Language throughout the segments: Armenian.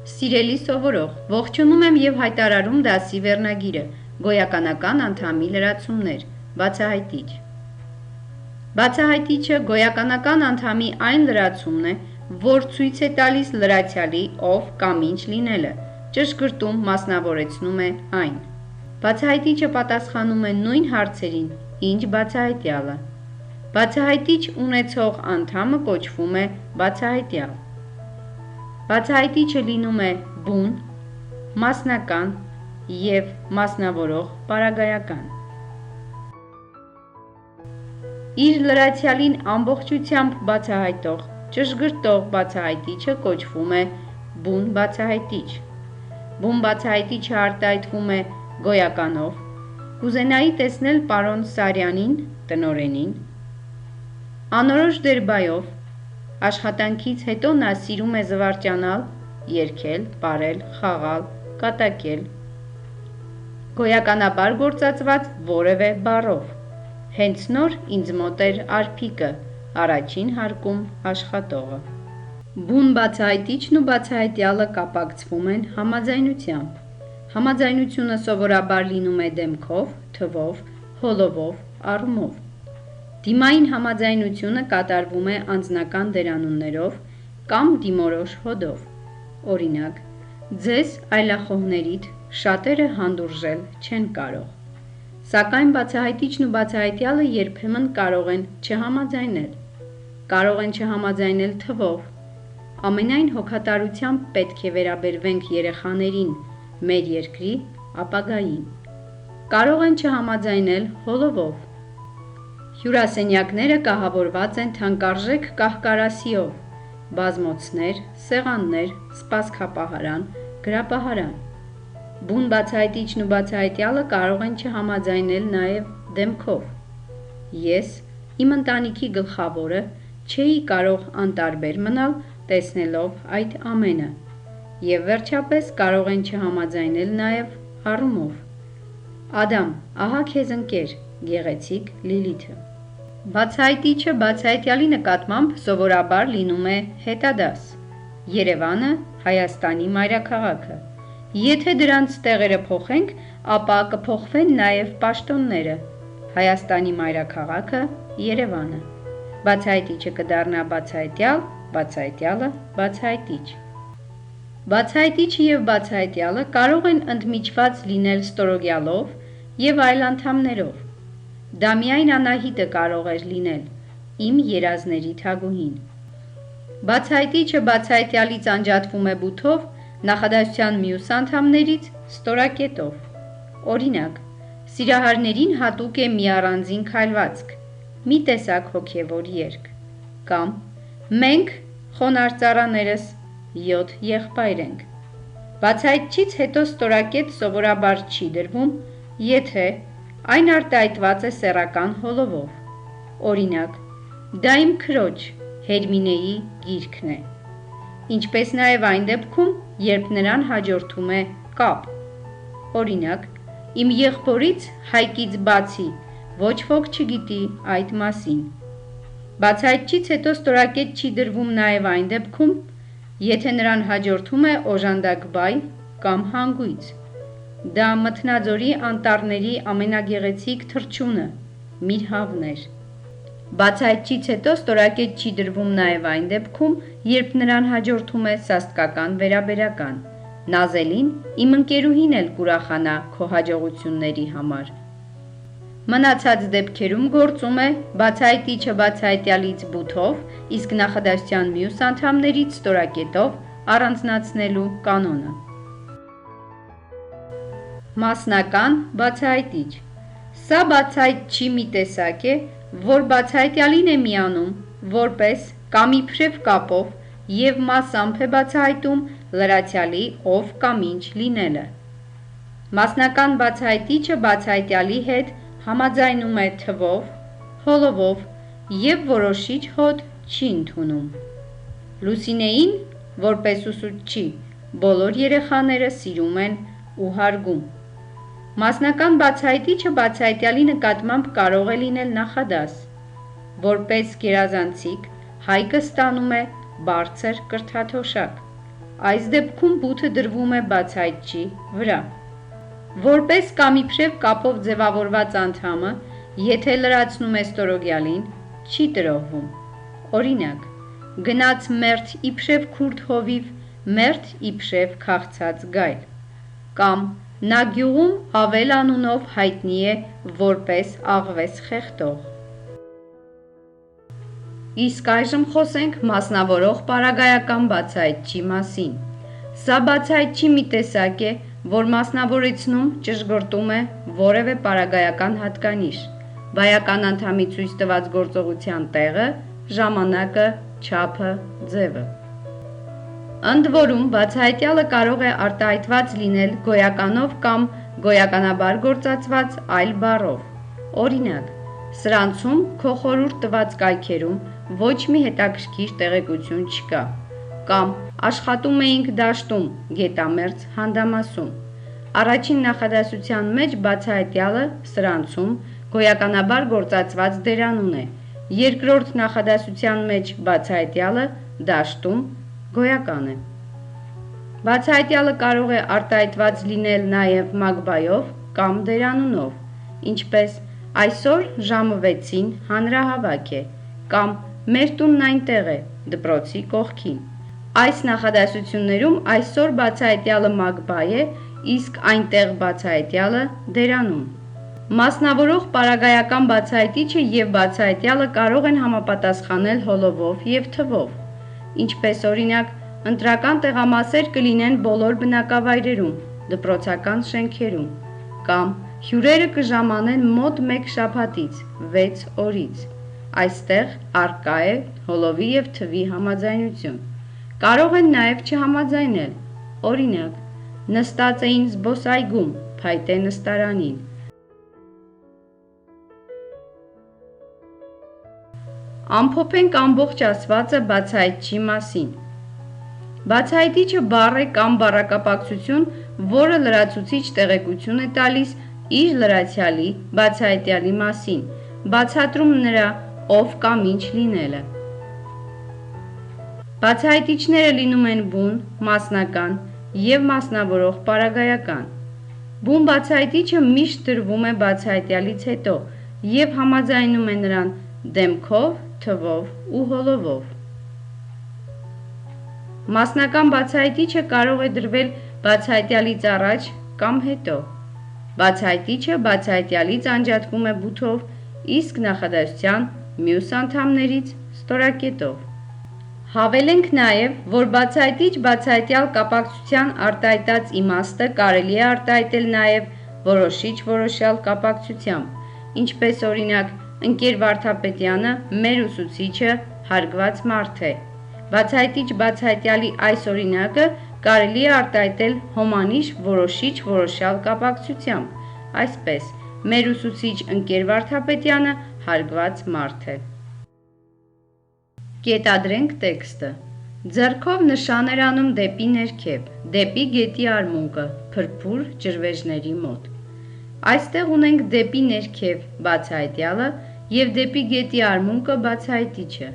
Սիրելի սովորող, ողջունում եմ և հայտարարում դասի վերնագիրը, գոյականական անդամի լրացումներ, բացահայտիչ։ Բացահայտիչը գոյականական անդամի այն լրացումն է, որ ցույց է տալիս լրացյալի ով կամ ինչ լինելը, ճշգրտում մասնավորեցնում է այն։ Բացահայտիչը պատասխանում է նույն հարցերին, ինչ բացահայտյալը։ Բացահայտիչ ունեցող անդամը կոչվում է բացահայտյալ։ Բացահայտիչը լինում է բուն, մասնական և մասնավորող պարագայական։ Իր լրացյալին ամբողջությամբ բացահայտող, ճշգրտող բացահայտիչը կոչվում է բուն բացահայտիչ։ Բուն բացահայտիչը արտահայտվում է գոյականով, կուզենայի տեսնել պարոն Սարյանին, տնօրենին, անորոշ դերբայով, աշխատանքից հետո նա սիրում է զվարճանալ, երգել, պարել, խաղալ, կատակել, գոյականաբար գործածված որևէ բառով, հենց նոր ինձ մոտ էր Արփիկը, առաջին հարկում աշխատողը։ Բուն բացահայտիչն ու բացահայտյալը կապակցվում են համաձայնությամբ։ Համաձայնությունը սովորաբար լինում է դեմքով, թվով, հոլովով, առումով։ Դիմային համաձայնությունը կատարվում է անձնական դերանուններով կամ դիմորոշ հոդով։ Օրինակ, ձեզ այլախոհներիդ շատերը հանդուրժել չեն կարող։ Սակայն բացահայտիչն ու բացահայտյալը երբեմն կարող են չհամաձայնել։ Կարող են չհամաձայնել թվով։ Ամենայն հոգատարությամբ պետք է վերաբերվենք երեխաներին, մեր երկրի ապագային։ Կարող են չհամաձայնել հոլովով։ Հյուրասենյակները կահավորված են թանկարժեք կահ-կարասիով, բազմոցներ, սեղաններ, սպասքապահարան, գրապահարան։ Բուն բացահայտիչն ու բացահայտյալը կարող են չհամաձայնել նաև դեմքով։ Ես, իմ ընտանիքի գլխավորը, չէի կարող անտարբեր մնալ տեսնելով այդ ամենը։ Եվ վերջապես կարող են չհամաձայնել նաև առումով։ Ադամ, ահա քեզ ընկեր, գեղեցիկ Լիլիթը։ Բացահայտիչը բացահայտյալի նկատմամբ սովորաբար լինում է հետադաս։ Երևանը Հայաստանի մայրաքաղաքը։ Եթե դրանց տեղերը փոխենք, ապա կփոխվեն նաև պաշտոնները։ Հայաստանի մայրաքաղաքը Երևանը։ Բացահայտիչը կդառնա բացահայտյալ, բացահայտյալը բացահայտիչ։ Բացահայտիչը և բացահայտյալը կարող են ընդմիջված լինել ստորոգյալով և այլ անդամներով։ Դա միայն Անահիտը կարող էր լինել, իմ երազների թագուհին։ Բացահայտիչը բացահայտյալից անջատվում է բութով, նախադասության մյուս անդամներից ստորակետով։ Օրինակ, սիրահարներին հատուկ է մի առանձին քայլվածք, մի տեսակ հոգևոր երգ։ Կամ մենք խոնարհ ծառաներս 7 եղբայր ենք։ Բացահայտչից հետո ստորակետ սովորաբար չի դրվում, եթե այն արտահայտված է սեռական հոլովով։ Օրինակ, դա իմ քրոջ Հերմինեի գիրքն է։ Ինչպես նաև այն դեպքում, երբ նրան հաջորդում է կապ։ Օրինակ, իմ եղբորից Հայկից բացի ոչ ոք չգիտի այդ մասին։ Բացահայտչից հետո ստորակետ չի դրվում նաև այն դեպքում, եթե նրան հաջորդում է օժանդակ բայ կամ հանգույց։ Դա Մթնաձորի անտառների ամենագեղեցիկ թռչունը՝ Միրհավն էր։ Բացահայտչից հետո ստորակետ չի դրվում նաև այն դեպքում, երբ նրան հաջորդում է սաստկական վերաբերական։ Նազելին իմ ընկերուհին էլ կուրախանա քո հաջողությունների համար։ Մնացած դեպքերում գործում է բացահայտիչը բացահայտյալից բութով, իսկ նախադասության մյուս անդամներից ստորակետով առանձնացնելու կանոնը։ Մասնական բացահայտիչ։ Սա բացահայտչի մի տեսակ է, որ բացահայտյալին է միանում որպես կամ իբրև կապով և մասամբ է բացահայտում լրացյալի ով կամ ինչ լինելը։ Մասնական բացահայտիչը բացահայտյալի հետ համաձայնում է թվով, հոլովով և որոշիչ հոդ չի ընդունում։ Լուսինեին, որպես ուսուցչի, բոլոր երեխաները սիրում են ու հարգում։ Մասնական բացահայտիչը բացահայտյալի նկատմամբ կարող է լինել նախադաս։ Որպես գերազանցիկ, Հայկը ստանում է բարձր կրթաթոշակ։ Այս դեպքում բութը դրվում է բացահայտչի վրա։ Որպես կամ իբրև կապով ձևավորված անդամը, եթե լրացնում է ստորոգյալին, չի տրոհվում։ Օրինակ, գնաց մերթ իբրև քուրդ հովիվ, մերթ իբրև քաղցած գայլ, կամ նա գյուղում Ավել անունով հայտնի է որպես աղվես խեղդող։ Իսկ այժմ խոսենք մասնավորող պարագայական բացահայտչի մասին։ Սա բացահայտչի մի տեսակ է, որ մասնավորեցնում ճշգրտում է որևէ պարագայական հատկանիշ, բայական անդամի ցույց տված գործողության տեղը, ժամանակը, չափը, ձևը։ Ընդ որում, բացահայտյալը կարող է արտահայտված լինել գոյականով կամ գոյականաբար գործածված այլ բառով։ Օրինակ, սրանցում քո խորհուրդ տված կայքերում ոչ մի հետաքրքիր տեղեկություն չկա, կամ աշխատում էինք դաշտում, գետամերձ հանդամասում։ Առաջին նախադասության մեջ բացահայտյալը սրանցում գոյականաբար գործածված դերանուն է, երկրորդ նախադասության մեջ բացահայտյալը դաշտում գոյական է։ Բացահայտյալը կարող է արտահայտված լինել նաև մագբայով կամ դերանունով, ինչպես այսօր ժամը 6-ին հանրահավաք է, կամ մեր տունն այնտեղ է, դպրոցի կողքին։ Այս նախադասություններում այսօր բացահայտյալը մագբայ է, իսկ այնտեղ բացահայտյալը դերանուն։ Մասնավորող պարագայական բացահայտիչը և բացահայտյալը կարող են համապատասխանել հոլովով և թվով, ինչպես օրինակ ընտրական տեղամասեր կլինեն բոլոր բնակավայրերում, դպրոցական շենքերում, կամ հյուրերը կժամանեն մոտ 1 շաբաթից, 6 օրից։ Այստեղ առկա է հոլովի և թվի համաձայնություն։ Կարող են նաև չհամաձայնել, օրինակ, նստած էին զբոսայգում, փայտե նստարանին։ Ամփոփենք ամբողջ ասվածը բացահայտչի մասին։ Բացահայտիչը բառ է կամ բառակապակցություն, որը լրացուցիչ տեղեկություն է տալիս իր լրացյալի բացահայտյալի մասին, բացատրում նրա ով կամ ինչ լինելը։ Բացահայտիչները լինում են բուն, մասնական և մասնավորող պարագայական։ Բուն բացահայտիչը միշտ դրվում է բացահայտյալից հետո և համաձայնում է նրան դեմքով, թվով ու հոլովով։ Մասնական բացահայտիչը կարող է դրվել բացահայտյալից առաջ կամ հետո։ Բացահայտիչը բացահայտյալից անջատվում է բութով, իսկ նախադասության մյուս անդամներից ստորակետով։ Հավելենք նաև, որ բացահայտիչ բացահայտյալ կապակցության արտահայտած իմաստը կարելի է արտահայտել նաև որոշիչ որոշյալ կապակցությամբ, ինչպես օրինակ ընկեր Վարդապետյանը մեր ուսուցիչը հարգված մարդ է։ Բացահայտիչ բացահայտյալի այս օրինակը կարելի է արտահայտել հոմանիշ որոշիչ որոշյալ կապակցությամբ, այսպես մեր ուսուցիչ ընկեր Վարդապետյանը հարգված մարդ է։ Կետադրենք տեքստը։ Ձեռքով նշան էր անում դեպի ներքև, դեպի գետի արմունկը, փրփուր ջրվեժների մոտ։ Այստեղ ունենք դեպի ներքև բացահայտյալը և դեպի գետի արմունկը բացահայտիչը։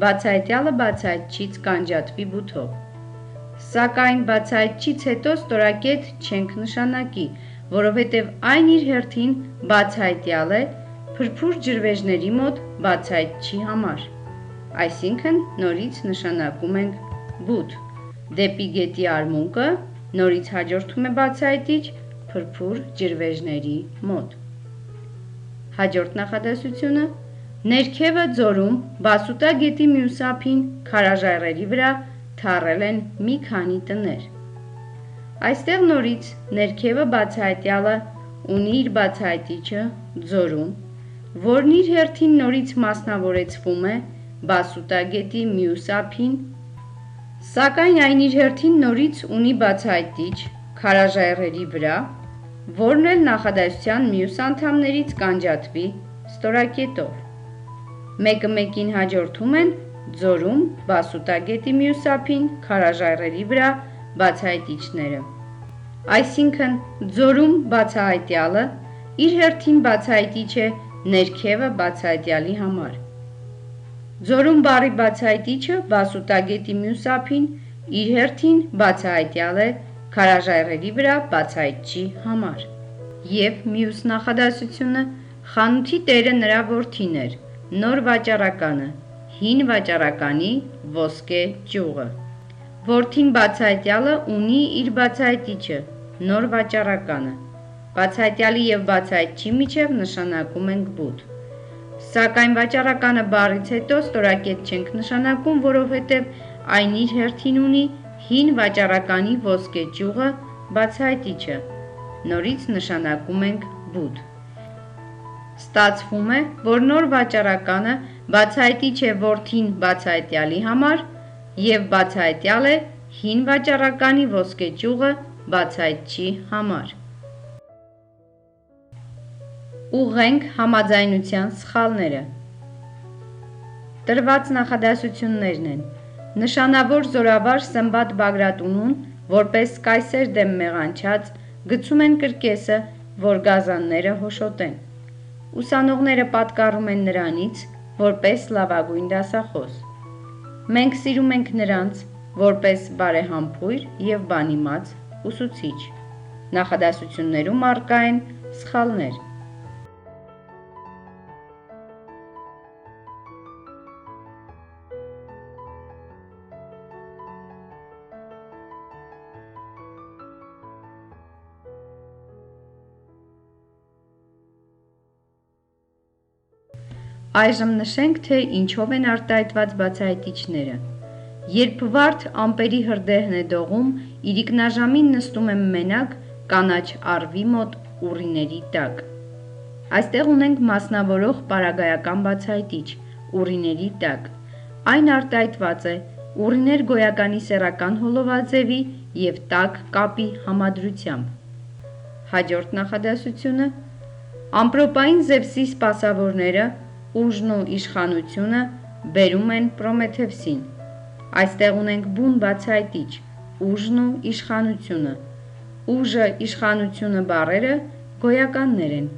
Բացահայտյալը բացահայտչից կանջատվի բութով։ Սակայն բացահայտչից հետո ստորակետ չենք նշանակի, որովհետև այն իր հերթին բացահայտյալ է փրփուր ջրվեժների մոտ բացահայտչի համար։ Այսինքն նորից նշանակում ենք բութ։ Դեպի գետի արմունկը նորից հաջորդում է բացահայտիչ փրփուր ջրվեժների մոտ։ Հաջորդ նախադասությունը ներքևը ձորում Բասուտա գետի մյուս ափին քարաժայռերի վրա թառել են մի քանի տներ։ Այստեղ նորից ներքևը բացահայտյալը ունի իր բացահայտիչը ձորում, որն իր հերթին նորից մասնավորեցվում է Բասուտա գետի մյուս ափին, սակայն այն իր հերթին նորից ունի բացահայտիչ քարաժայռերի վրա, որն էլ նախադասության մյուս անդամներից կանջատվի ստորակետով։ Մեկը մեկին հաջորդում են ձորում Բասուտա գետի մյուս ափին քարաժայռերի վրա բացահայտիչները։ Այսինքն ձորում բացահայտյալը իր հերթին բացահայտիչ է ներքևը բացահայտյալի համար։ Ձորում բառի բացահայտիչը Բասուտա գետի մյուս ափին իր հերթին բացահայտյալ է քարաժայռերի վրա բացահայտչի համար։ Եվ մյուս նախադասությունը խանութի տերը նրա որդին էր, նոր վաճառականը, հին վաճառականի ոսկե ճյուղը։ Որդին բացահայտյալը ունի իր բացահայտիչը, նոր վաճառականը։ Բացահայտյալի և բացահայտչի միջև նշանակում ենք բուդ։ Սակայն վաճառականը բառից հետո ստորակետ չենք նշանակում, որովհետև այն իր հերթին ունի հին վաճառականի ոսկե ճյուղը բացահայտիչը, նորից նշանակում ենք բուդ։ Ստացվում է, որ նոր վաճառականը բացահայտիչ է որդին բացահայտյալի համար և բացահայտյալ է հին վաճառականի ոսկե ճյուղը բացահայտչի համար։ Ուղղենք համաձայնության սխալները։ Տրված նախադասություններն են. նշանավոր զորավար Սմբատ Բագրատունուն, որպես կայսեր դեմ մեղանչած, գցում են կրկեսը, որ գազանները հոշոտեն։ Ուսանողները պատկառում են նրանից, որպես լավագույն դասախոս։ Մենք սիրում ենք նրանց, որպես բարեհամբույր և բանիմաց ուսուցիչ։ Նախադասություններում առկա են սխալներ։ Այժմ նշենք, թե ինչով են արտահայտված բացահայտիչները։ Երբ վարդ ամպերի հրդեհն է դողում, իրիկնաժամին նստում եմ մենակ կանաչ առվի մոտ ուռիների տակ։ Այստեղ ունենք մասնավորող պարագայական բացահայտիչ ուռիների տակ։ Այն արտահայտված է ուռիներ գոյականի սեռական հոլովաձևի և տաք կապի համադրությամբ։ Հաջորդ նախադասությունը ամպրոպային Զևսի սպասավորները ուժն ու իշխանությունը բերում են Պրոմեթևսին։ Այստեղ ունենք բուն բացահայտիչ ուժն ու իշխանությունը։ Ուժը, իշխանությունը բառերը գոյականներ են։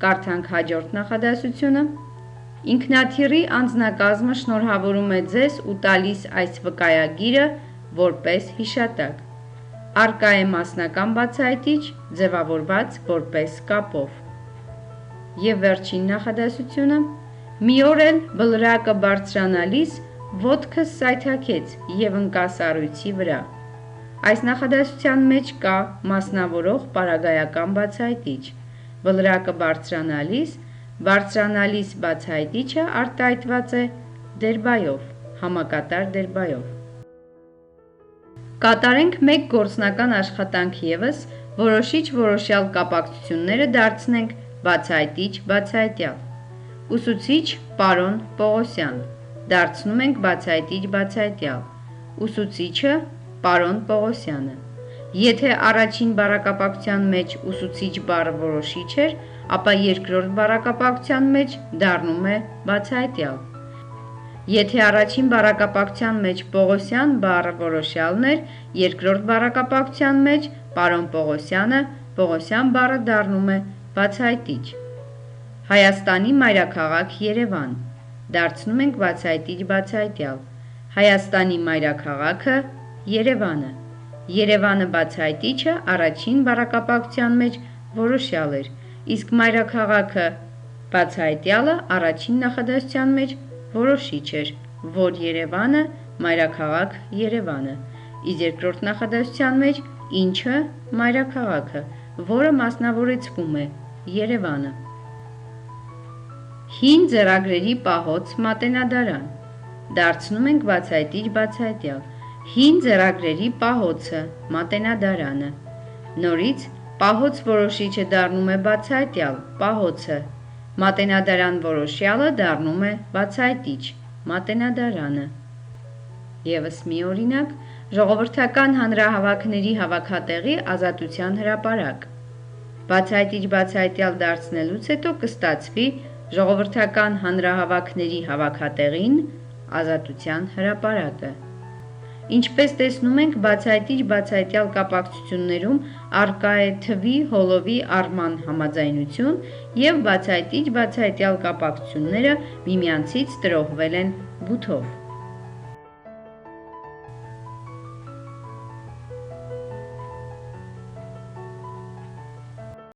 Կարդանք հաջորդ նախադասությունը. ինքնաթիռի անձնակազմը շնորհավորում է ձեզ ու տալիս այս վկայագիրը որպես հիշատակ։ Առկա է մասնական բացահայտիչ, ձևավորված որպես կապով։ Եվ վերջին նախադասությունը. մի օր էլ բլրակը բարձրանալիս ոտքս սայթաքեց և ընկա սառույցի վրա։ Այս նախադասության մեջ կա մասնավորող պարագայական բացահայտիչ։ Բլրակը բարձրանալիս բացահայտիչը արտահայտված է դերբայով, համակատար դերբայով։ Կատարենք մեկ գործնական աշխատանք ևս, որոշիչ որոշյալ կապակցությունները դարձնենք բացահայտիչ բացահայտյալ։ Ուսուցիչ պարոն Պողոսյան, դարձնում ենք բացահայտիչ բացահայտյալ։ Ուսուցիչը պարոն Պողոսյանը։ Եթե առաջին բառակապակցության մեջ ուսուցիչ բառը որոշիչ էր, ապա երկրորդ բառակապակցության մեջ դառնում է բացահայտյալ։ Եթե առաջին բառակապակցության մեջ Պողոսյան բառը որոշյալն էր, երկրորդ բառակապակցության մեջ պարոն Պողոսյանը, Պողոսյան բառը դառնում է բացահայտիչ։ Հայաստանի մայրաքաղաք Երևան, դարձնում ենք բացահայտիչ բացահայտյալ։ Հայաստանի մայրաքաղաքը Երևանը։ Երևանը բացահայտիչը առաջին բառակապակցության մեջ որոշյալ էր, իսկ մայրաքաղաքը բացահայտյալը առաջին նախադասության մեջ որոշիչ էր, որ Երևանը մայրաքաղաք Երևանը, իսկ երկրորդ նախադասության մեջ ինչը մայրաքաղաքը, որը մասնավորեցվում է Երևանը։ Հին ձեռագրերի պահոց մատենադարան, դարձնում ենք բացահայտիչ բացահայտյալ։ Հին ձեռագրերի պահոցը մատենադարանը։ Նորից պահոց որոշիչը դառնում է բացահայտյալ պահոցը, մատենադարան որոշյալը դառնում է բացահայտիչ մատենադարանը։ Եվս մի օրինակ՝ ժողովրդական հանրահավաքների հավաքատեղի ազատության հրապարակ։ Բացահայտիչ բացահայտյալ դարձնելուց հետո կստացվի ժողովրդական հանրահավաքների հավաքատեղին ազատության հրապարակը։ Ինչպես տեսնում ենք, բացահայտիչ բացահայտյալ կապակցություններում առկա է թվի հոլովի առման համաձայնություն և բացահայտիչ բացահայտյալ կապակցությունները միմյանցից տրոհվել են բութով։